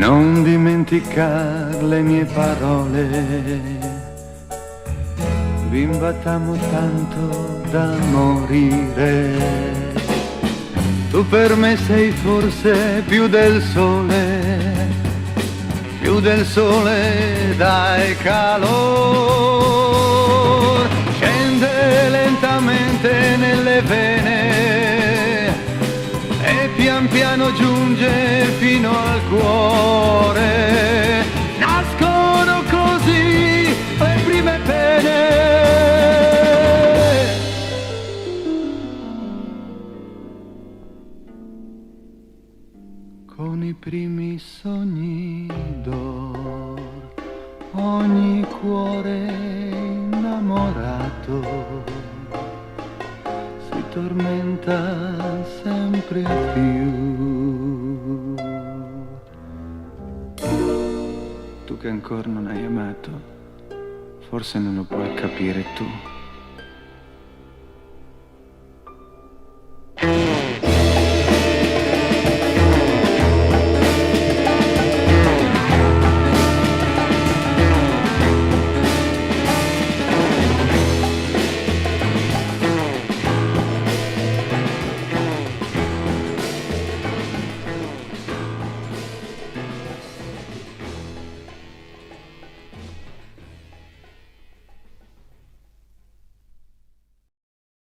Non dimenticare le mie parole, bimba t'amo tanto da morire. Tu per me sei forse più del sole dai calor. Scende lentamente nelle vene e pian piano giunge fino al cuore. Nascono così le prime pene. Con i primi sogni d'or, ogni cuore innamorato si tormenta sempre più. Tu che ancora non hai amato, forse non lo puoi capire tu.